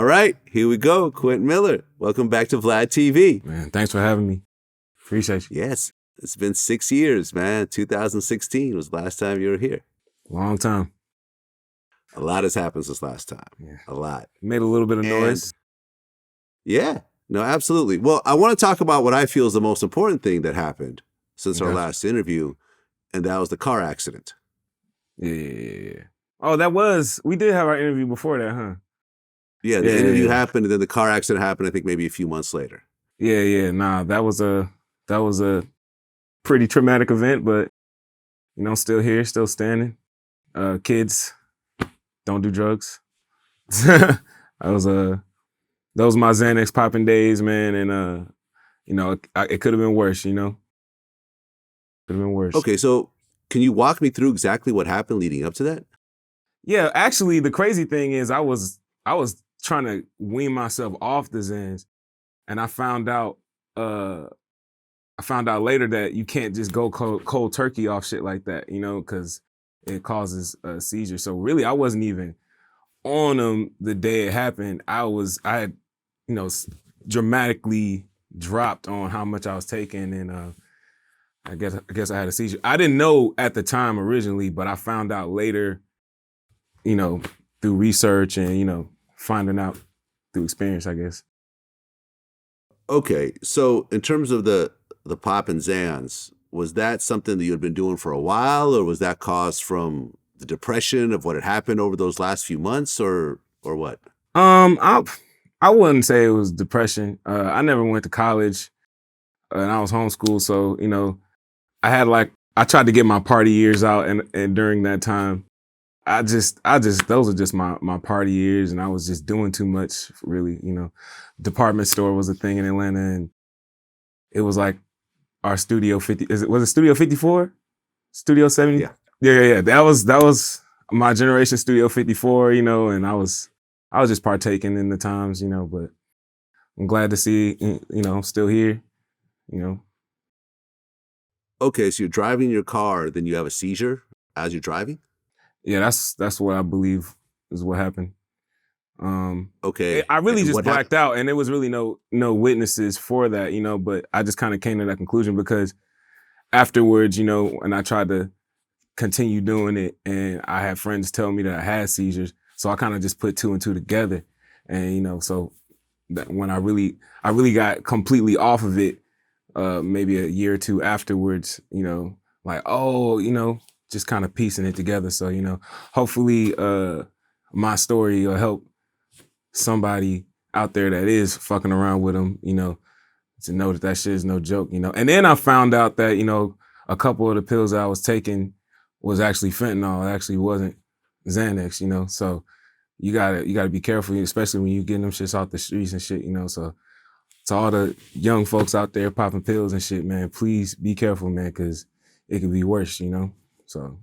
All right, here we go. Quentin Miller, welcome back to VladTV. Man, thanks for having me. Appreciate you. Yes, it's been 6 years, man. 2016 was the last time you were here. Long time. A lot has happened since last time. Yeah. A lot. Made a little bit of noise. Yeah, no, absolutely. Well, I want to talk about what I feel is the most important thing that happened since our last interview, and that was the car accident. Yeah. Oh, we did have our interview before that, huh? Yeah, the interview happened, and then the car accident happened, I think maybe a few months later. Yeah. Nah, that was a pretty traumatic event, but still here, still standing. Kids, don't do drugs. That was my Xanax popping days, man, and it could have been worse, Could have been worse. Okay, so can you walk me through exactly what happened leading up to that? Yeah, actually, the crazy thing is I was trying to wean myself off the Xans, and I found out later that you can't just go cold turkey off shit like that, because it causes a seizure. So really, I wasn't even on them the day it happened. I had dramatically dropped on how much I was taking, and I guess I had a seizure. I didn't know at the time originally, but I found out later, through research and finding out through experience, I guess. Okay, so in terms of the pop and Xans, was that something that you had been doing for a while, or was that caused from the depression of what had happened over those last few months, or what? I wouldn't say it was depression. I never went to college, and I was homeschooled, so I tried to get my party years out, and during that time, I just those are just my party years, and I was just doing too much, really. Department store was a thing in Atlanta, and it was like our Studio 50. Was it Studio 54? Studio 70? Yeah. That was my generation, Studio 54. And I was just partaking in the times, But I'm glad to see, I'm still here. Okay, so you're driving your car, then you have a seizure as you're driving? Yeah, that's what I believe is what happened. Okay. I really just blacked out, and there was really no witnesses for that, but I just kind of came to that conclusion because afterwards, and I tried to continue doing it, and I had friends tell me that I had seizures, so I kind of just put two and two together, and so that when I really got completely off of it, maybe a year or two afterwards, just kind of piecing it together. So, hopefully my story will help somebody out there that is fucking around with them, to know that shit is no joke, And then I found out that, a couple of the pills that I was taking was actually fentanyl. It actually wasn't Xanax, So you gotta be careful, especially when you're getting them shits off the streets and shit, So to all the young folks out there popping pills and shit, man, please be careful, man, because it could be worse, So.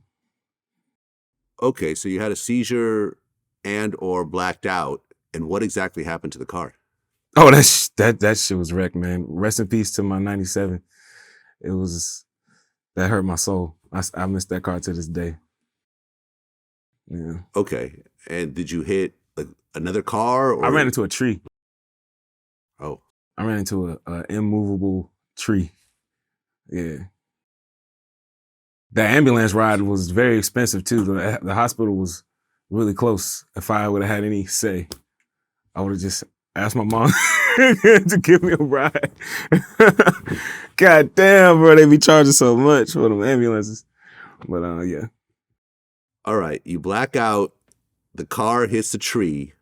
Okay, so you had a seizure and or blacked out, and what exactly happened to the car? Oh, that shit was wrecked, man. Rest in peace to my 97. That hurt my soul. I miss that car to this day. Yeah. Okay, and did you hit another car? Or? I ran into a tree. Oh. I ran into a immovable tree. Yeah. The ambulance ride was very expensive too. The hospital was really close. If I would have had any say, I would have just asked my mom to give me a ride. God damn, bro, they be charging so much for them ambulances. But yeah. All right, you black out, the car hits the tree,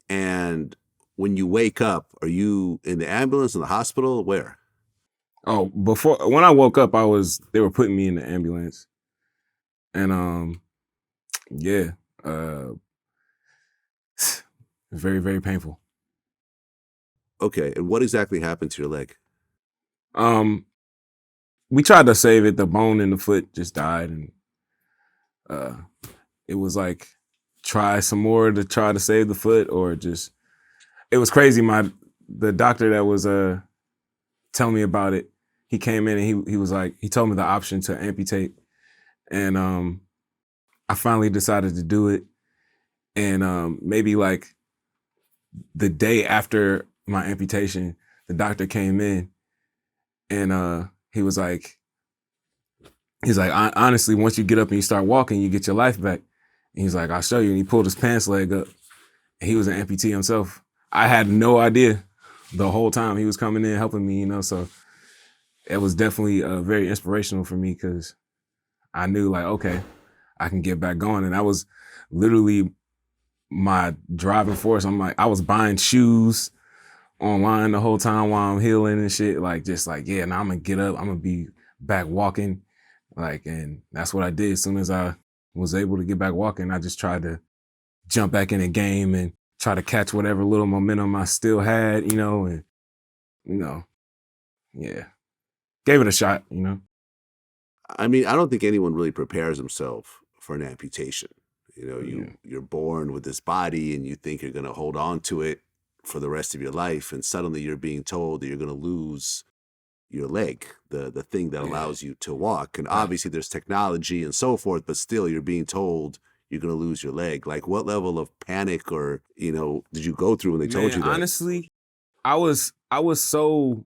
and when you wake up, are you in the ambulance, in the hospital? Where? Oh, when I woke up, they were putting me in the ambulance. And yeah, very, very painful. Okay, and what exactly happened to your leg? We tried to save it. The bone in the foot just died, and it was like try some more to try to save the foot, or just it was crazy. The doctor that was telling me about it, he came in and he was like, he told me the option to amputate, and I finally decided to do it, and maybe like the day after my amputation, the doctor came in and he was like, honestly, once you get up and you start walking, you get your life back. And he's like, I'll show you. And he pulled his pants leg up. And he was an amputee himself. I had no idea the whole time he was coming in helping me, so it was definitely very inspirational for me because I knew like, okay, I can get back going. And that was literally my driving force. I was buying shoes online the whole time while I'm healing and shit. Like, just like, yeah, now I'm gonna get up. I'm gonna be back walking. Like, and that's what I did. As soon as I was able to get back walking, I just tried to jump back in the game and try to catch whatever little momentum I still had, and, yeah, gave it a shot, I mean, I don't think anyone really prepares himself for an amputation. You're born with this body and you think you're going to hold on to it for the rest of your life. And suddenly you're being told that you're going to lose your leg, the thing that allows you to walk. And obviously there's technology and so forth, but still you're being told you're going to lose your leg. Like, what level of panic or, did you go through when they told you that? Honestly, I was so,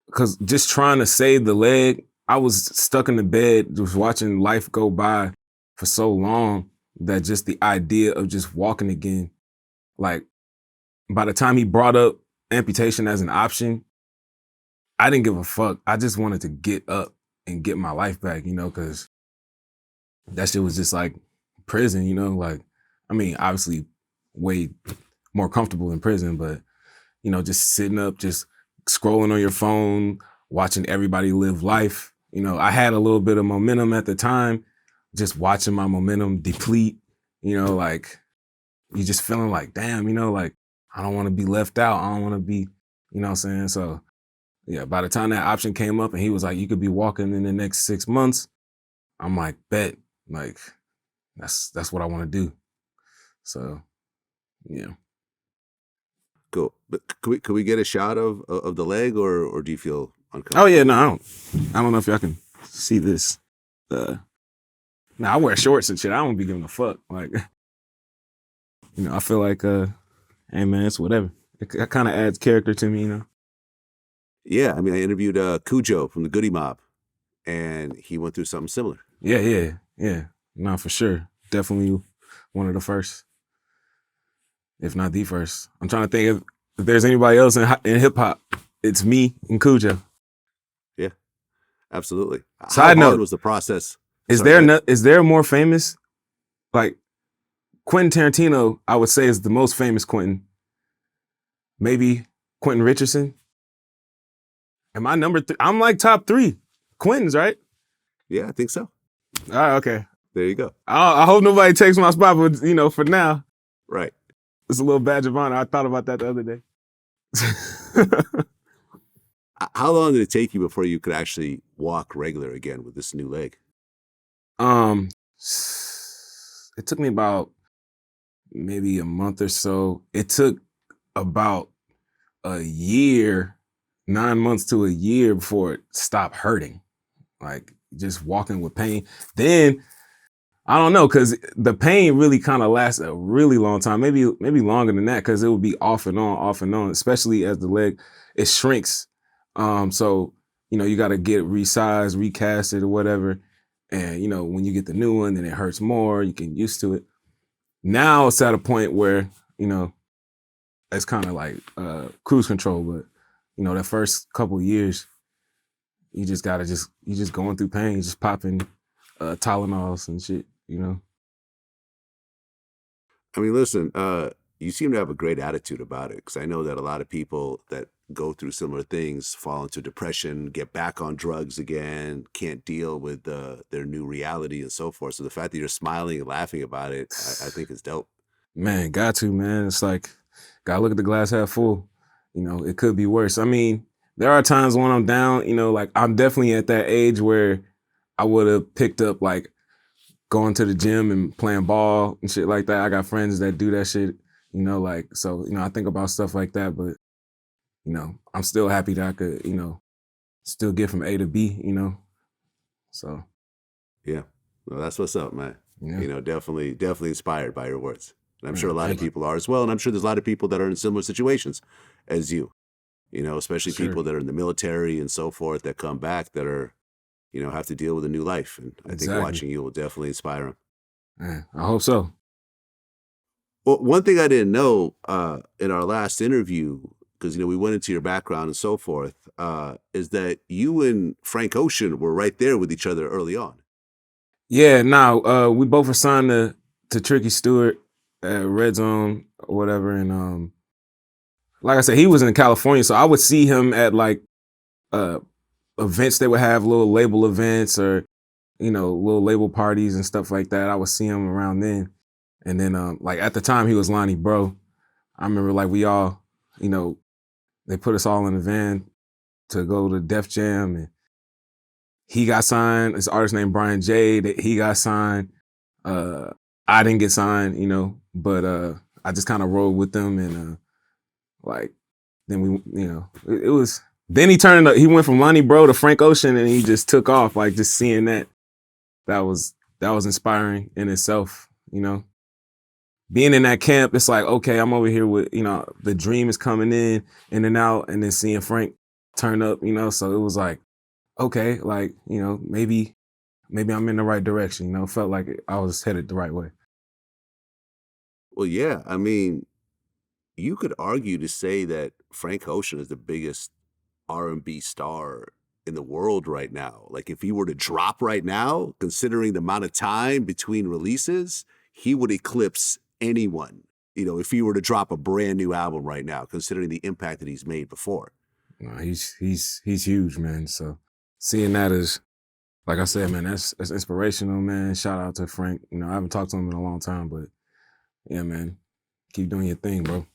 because just trying to save the leg, I was stuck in the bed just watching life go by for so long that just the idea of just walking again, like by the time he brought up amputation as an option, I didn't give a fuck. I just wanted to get up and get my life back, because that shit was just like prison, like, I mean, obviously way more comfortable in prison, but, just sitting up, just scrolling on your phone, watching everybody live life. I had a little bit of momentum at the time, just watching my momentum deplete, like you just feeling like, damn, like I don't want to be left out. I don't want to be, what I'm saying? So yeah, by the time that option came up and he was like, you could be walking in the next 6 months, I'm like, bet, like that's what I want to do. So yeah. Cool. But could we get a shot of the leg or do you feel uncomfortable? Oh yeah, no, I don't know if y'all can see this. Now I wear shorts and shit. I don't be giving a fuck. Like, I feel like, hey man, it's whatever. It kind of adds character to me, Yeah, I mean, I interviewed Cujo from the Goody Mob, and he went through something similar. Yeah. No, for sure. Definitely one of the first, if not the first. I'm trying to think if there's anybody else in hip hop. It's me and Cujo. Yeah, absolutely. Side How hard note, was the process? Is there more famous? Like Quentin Tarantino, I would say is the most famous Quentin. Maybe Quentin Richardson. Am I number 3? I'm like top 3 Quentins, right? Yeah, I think so. All right, okay. There you go. I hope nobody takes my spot, but for now, right. It's a little badge of honor. I thought about that the other day. How long did it take you before you could actually walk regular again with this new leg? It took me about maybe a month or so. It took about a year, 9 months to a year before it stopped hurting. Like just walking with pain. Then I don't know, because the pain really kind of lasts a really long time, maybe longer than that, because it would be off and on, especially as the leg, it shrinks. So, you got to get resized, recasted or whatever. And, when you get the new one, then it hurts more. You get used to it. Now it's at a point where, it's kind of like cruise control. But, that first couple of years, you just got to you just going through pain, just popping Tylenols and shit, I mean, listen, you seem to have a great attitude about it, because I know that a lot of people that go through similar things fall into depression, get back on drugs again, can't deal with their new reality and so forth. So the fact that you're smiling and laughing about it, I think is dope. Man, got to, man. It's like, gotta look at the glass half full. It could be worse. I mean, there are times when I'm down, like I'm definitely at that age where I would have picked up like going to the gym and playing ball and shit like that. I got friends that do that shit, like, so, I think about stuff like that, but, I'm still happy that I could, still get from A to B, so. Yeah, well, that's what's up, man. Yeah. Definitely inspired by your words. And I'm sure a lot of Thank you. people are as well. And I'm sure there's a lot of people that are in similar situations as you, especially Sure. people that are in the military and so forth that come back that are, have to deal with a new life. And I think Exactly. watching you will definitely inspire them. Man, I hope so. Well, one thing I didn't know in our last interview, because we went into your background and so forth, is that you and Frank Ocean were right there with each other early on. Yeah, now we both were signed to Tricky Stewart at Red Zone or whatever. And like I said, he was in California, so I would see him at like events they would have, little label events or little label parties and stuff like that. I would see him around then. And then like at the time he was Lonnie Bro. I remember like we all, they put us all in a van to go to Def Jam, and he got signed. This artist named Brian J. That he got signed. I didn't get signed, but I just kind of rolled with them, and like then we, it was. Then he went from Lonnie Bro to Frank Ocean, and he just took off. Like just seeing that was inspiring in itself, Being in that camp, it's like, okay, I'm over here with, the dream is coming in and out, and then seeing Frank turn up, so it was like, okay, like, maybe I'm in the right direction, felt like I was headed the right way. Well, yeah, I mean, you could argue to say that Frank Ocean is the biggest R&B star in the world right now. Like if he were to drop right now, considering the amount of time between releases, he would eclipse anyone, if he were to drop a brand new album right now, considering the impact that he's made before. No, he's huge, man. So seeing that is, like I said, man, that's inspirational, man. Shout out to Frank. I haven't talked to him in a long time, but yeah, man, keep doing your thing, bro.